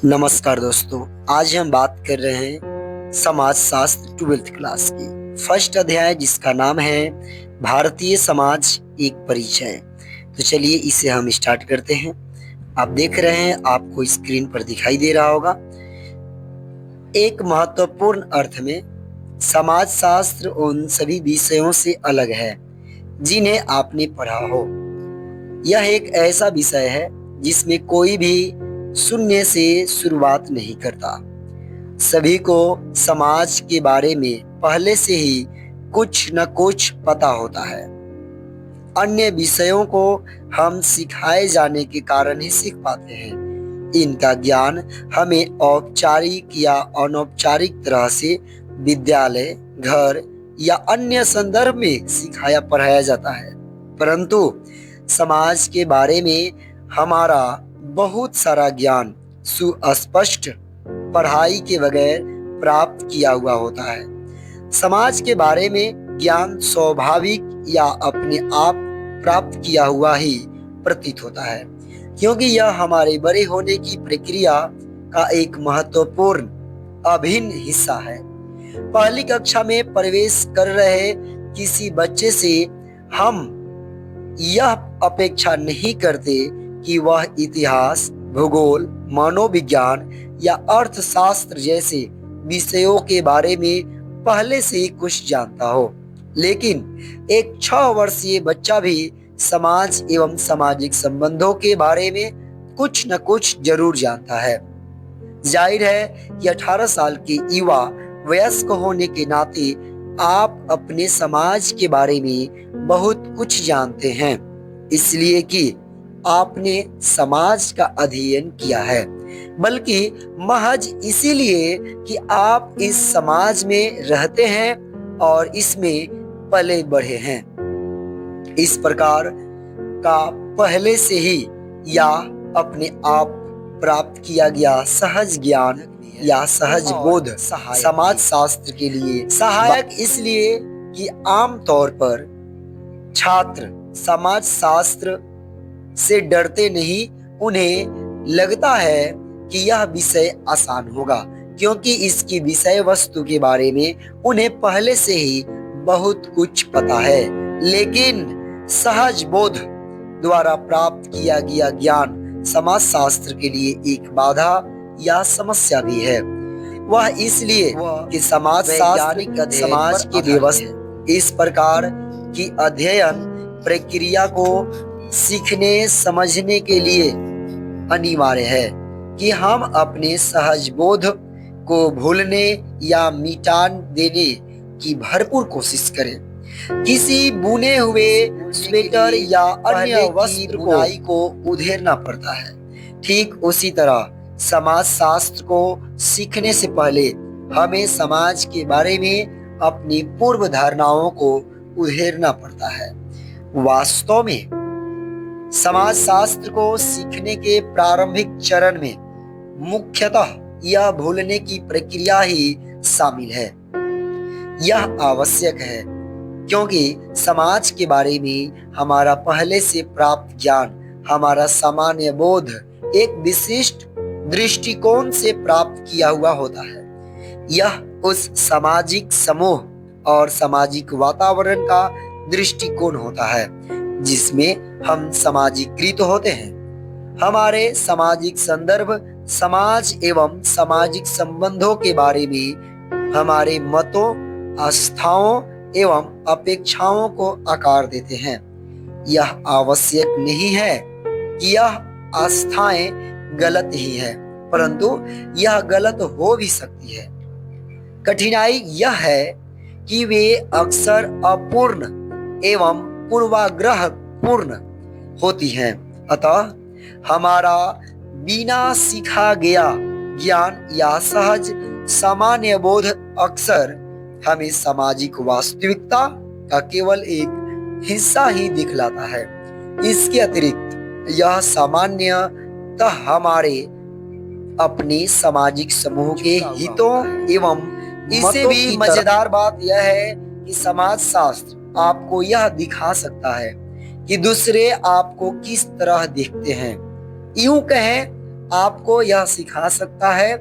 नमस्कार दोस्तों, आज हम बात कर रहे हैं समाज शास्त्र 12th क्लास की फर्स्ट अध्याय जिसका नाम है भारतीय समाज एक परिचय। तो चलिए इसे हम स्टार्ट करते हैं। आप देख रहे हैं, आपको स्क्रीन पर दिखाई दे रहा होगा। एक महत्वपूर्ण अर्थ में समाज शास्त्र उन सभी विषयों से अलग है जिन्हें आपने पढ़ा हो। यह एक ऐसा विषय है जिसमें कोई भी शून्य से शुरुआत नहीं करता। सभी को समाज के बारे में पहले से ही कुछ न कुछ पता होता है। अन्य विषयों को हम सिखाए जाने के कारण ही सीख पाते हैं। इनका ज्ञान हमें औपचारिक या अनौपचारिक तरह से विद्यालय, घर या अन्य संदर्भ में सिखाया पढ़ाया जाता है, परंतु समाज के बारे में हमारा बहुत सारा ज्ञान सुस्पष्ट पढ़ाई के बगैर प्राप्त किया हुआ होता है। समाज के बारे में ज्ञान स्वाभाविक या अपने आप प्राप्त किया हुआ ही प्रतीत होता है, क्योंकि यह हमारे बड़े होने की प्रक्रिया का एक महत्वपूर्ण अभिन्न हिस्सा है। पहली कक्षा में प्रवेश कर रहे किसी बच्चे से हम यह अपेक्षा नहीं करते कि वह इतिहास, भूगोल, मनोविज्ञान या अर्थशास्त्र जैसे विषयों के बारे में पहले से ही कुछ जानता हो, लेकिन एक 6 वर्षीय बच्चा भी समाज एवं सामाजिक संबंधों के बारे में कुछ न कुछ जरूर जानता है। जाहिर है कि 18 साल के युवा वयस्क होने के नाते आप अपने समाज के बारे में बहुत कुछ जानते हैं, इसलिए कि आपने समाज का अध्ययन किया है, बल्कि महज इसीलिए कि आप इस समाज में रहते हैं और इसमें पले बढ़े हैं। इस प्रकार का पहले से ही या अपने आप प्राप्त किया गया सहज ज्ञान या सहज बोध समाज शास्त्र के लिए सहायक इसलिए कि आमतौर पर छात्र समाज शास्त्र से डरते नहीं। उन्हें लगता है कि यह विषय आसान होगा, क्योंकि इसकी विषय वस्तु के बारे में उन्हें पहले से ही बहुत कुछ पता है। लेकिन सहज बोध द्वारा प्राप्त किया गया ज्ञान समाज शास्त्र के लिए एक बाधा या समस्या भी है। वह इसलिए कि समाज शास्त्र समाज की व्यवस्था इस प्रकार की अध्ययन प्रक्रिया को सीखने समझने के लिए अनिवार्य है कि हम अपने सहज बोध को भूलने या मिटा देने की भरपूर कोशिश करें। किसी बुने हुए स्वेटर या अन्य वस्त्र बुनाई को उधेड़ना पड़ता है। ठीक उसी तरह समाज शास्त्र को सीखने से पहले हमें समाज के बारे में अपनी पूर्व धारणाओं को उधेड़ना पड़ता है। वास्तव में समाज शास्त्र को सीखने के प्रारंभिक चरण में मुख्यतः यह भूलने की प्रक्रिया ही शामिल है। यह आवश्यक है क्योंकि समाज के बारे में हमारा पहले से प्राप्त ज्ञान, हमारा सामान्य बोध एक विशिष्ट दृष्टिकोण से प्राप्त किया हुआ होता है। यह उस सामाजिक समूह और सामाजिक वातावरण का दृष्टिकोण होता है जिसमें हम सामाजिकृत होते हैं। हमारे सामाजिक संदर्भ समाज एवं सामाजिक संबंधों के बारे में हमारे मतों, आस्थाओं एवं अपेक्षाओं को आकार देते हैं। यह आवश्यक नहीं है कि यह आस्थाएं गलत ही है, परंतु यह गलत हो भी सकती है। कठिनाई यह है कि वे अक्सर अपूर्ण एवं पूर्वाग्रह पूर्ण होती हैं। अतः हमारा बिना सीखा गया ज्ञान या सहज सामान्य बोध अक्सर हमें सामाजिक वास्तविकता का केवल एक हिस्सा ही दिखलाता है। इसके अतिरिक्त यह सामान्यतः हमारे अपने सामाजिक समूह के हितों एवं इससे भी मजेदार बात यह है कि समाज शास्त्र आपको यह दिखा सकता है कि दूसरे आपको किस तरह देखते हैं। यूं कहें आपको यह सिखा सकता है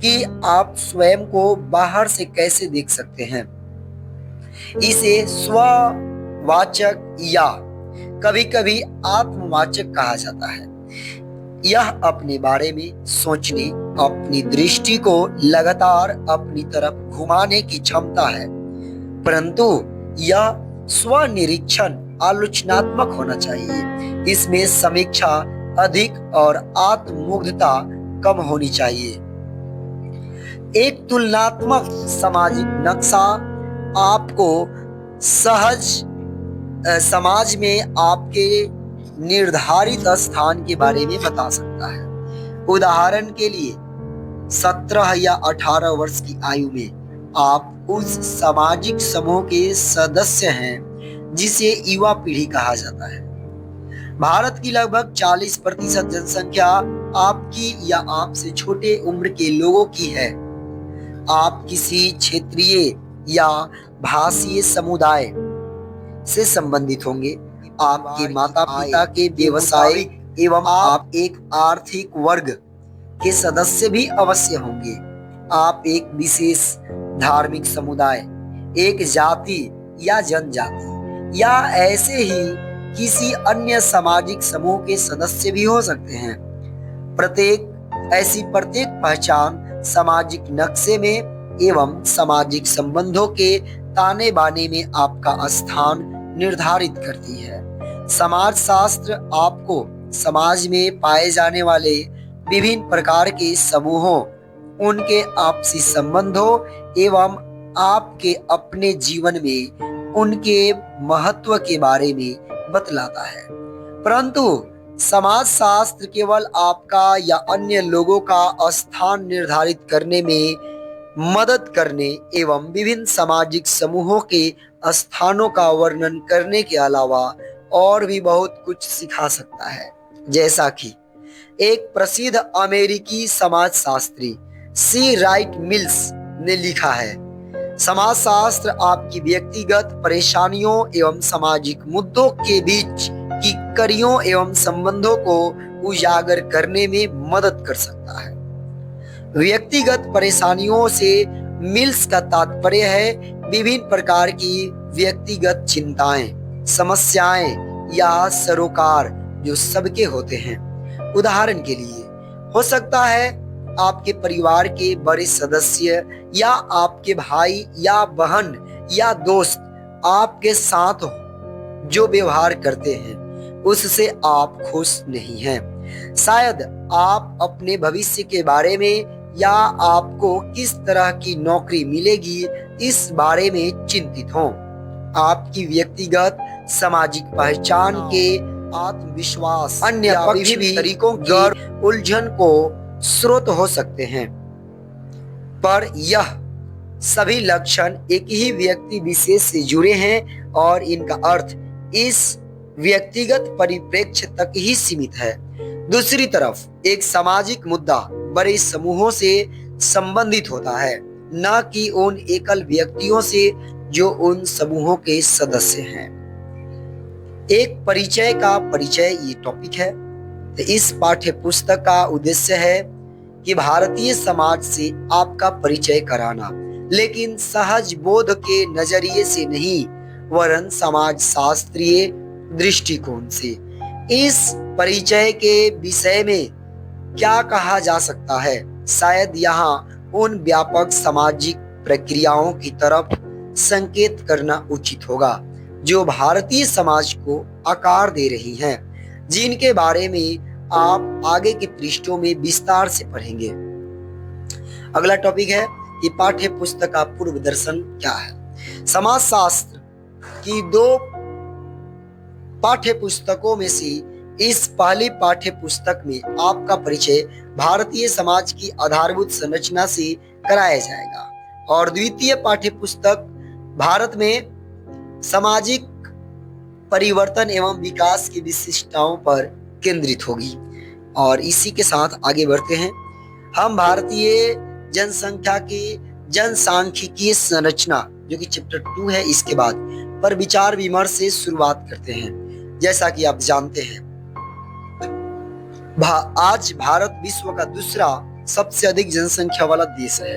कि आप स्वयं को बाहर से कैसे देख सकते हैं। इसे स्ववाचक या कभी-कभी आत्मवाचक कहा जाता है। यह अपने बारे में सोचने, अपनी दृष्टि को लगातार अपनी तरफ घुमाने की क्षमता है, परंतु यह स्वनिरीक्षण आलोचनात्मक होना चाहिए। इसमें समीक्षा अधिक और आत्ममुग्धता कम होनी चाहिए। एक तुलनात्मक सामाजिक नक्शा आपको समाज में आपके निर्धारित स्थान के बारे में बता सकता है। उदाहरण के लिए 17 या 18 वर्ष की आयु में आप उस सामाजिक समूह के सदस्य हैं जिसे युवा पीढ़ी कहा जाता है। भारत की लगभग 40% जनसंख्या आपकी या आपसे छोटे उम्र के लोगों की है। आप किसी क्षेत्रीय या भाषीय समुदाय से संबंधित होंगे। आपके माता पिता के व्यवसायिक एवं आप एक आर्थिक वर्ग के सदस्य भी अवश्य होंगे। आप एक विशेष धार्मिक समुदाय, एक जाति या जनजाति या ऐसे ही किसी अन्य सामाजिक समूह के सदस्य भी हो सकते हैं। प्रत्येक पहचान सामाजिक नक्शे में एवं सामाजिक संबंधों के ताने बाने में आपका स्थान निर्धारित करती है। समाज शास्त्र आपको समाज में पाए जाने वाले विभिन्न प्रकार के समूहों, उनके आपसी संबंधों एवं आपके अपने जीवन में उनके महत्व के बारे में बतलाता है। परंतु समाज शास्त्र केवल आपका या अन्य लोगों का स्थान निर्धारित करने में मदद करने एवं विभिन्न सामाजिक समूहों के स्थानों का वर्णन करने के अलावा और भी बहुत कुछ सिखा सकता है। जैसा कि एक प्रसिद्ध अमेरिकी समाजशास्त्री सी राइट मिल्स ने लिखा है, समाजशास्त्र आपकी व्यक्तिगत परेशानियों एवं सामाजिक मुद्दों के बीच की कड़ियों एवं संबंधों को उजागर करने में मदद कर सकता है। व्यक्तिगत परेशानियों से मिल्स का तात्पर्य है विभिन्न प्रकार की व्यक्तिगत चिंताएं, समस्याएं या सरोकार जो सबके होते हैं। उदाहरण के लिए हो सकता है आपके परिवार के बड़े सदस्य या आपके भाई या बहन या दोस्त आपके साथ हो जो व्यवहार करते हैं उससे आप खुश नहीं हैं। शायद आप अपने भविष्य के बारे में या आपको किस तरह की नौकरी मिलेगी इस बारे में चिंतित हों। आपकी व्यक्तिगत सामाजिक पहचान के आत्मविश्वास अन्य पक्ष भी तरीकों की उलझन को स्रोत हो सकते हैं, पर यह सभी लक्षण एक ही व्यक्ति विशेष से जुड़े हैं और इनका अर्थ इस व्यक्तिगत परिप्रेक्ष्य तक ही सीमित है। दूसरी तरफ एक सामाजिक मुद्दा बड़े समूहों से संबंधित होता है, न कि उन एकल व्यक्तियों से जो उन समूहों के सदस्य हैं। एक परिचय का परिचय ये टॉपिक है। तो इस पाठ्य पुस्तक का उद्देश्य है कि भारतीय समाज से आपका परिचय कराना, लेकिन सहज बोध के नजरिए से नहीं वरन समाज शास्त्रीय दृष्टिकोण से। इस परिचय के विषय में क्या कहा जा सकता है, शायद यहाँ उन व्यापक सामाजिक प्रक्रियाओं की तरफ संकेत करना उचित होगा जो भारतीय समाज को आकार दे रही हैं, जिनके बारे में आप आगे के पृष्ठों में विस्तार से पढ़ेंगे। अगला टॉपिक है कि पाठ्य पुस्तक का पूर्व दर्शन क्या है। समाजशास्त्र की 2 पाठ्य पुस्तकों में से इस पहली पाठ्य पुस्तक में आपका परिचय भारतीय समाज की आधारभूत संरचना से कराया जाएगा और द्वितीय पाठ्य पुस्तक भारत में सामाजिक परिवर्तन एवं विकास की विशिष्टताओं पर केंद्रित होगी। और इसी के साथ आगे बढ़ते हैं। हम भारतीय जनसंख्या की जनसांख्यिकीय संरचना जो कि चैप्टर 2 है इसके बाद पर विचार विमर्श से शुरुआत करते हैं। जैसा कि आप जानते हैं आज भारत विश्व का दूसरा सबसे अधिक जनसंख्या वाला देश है।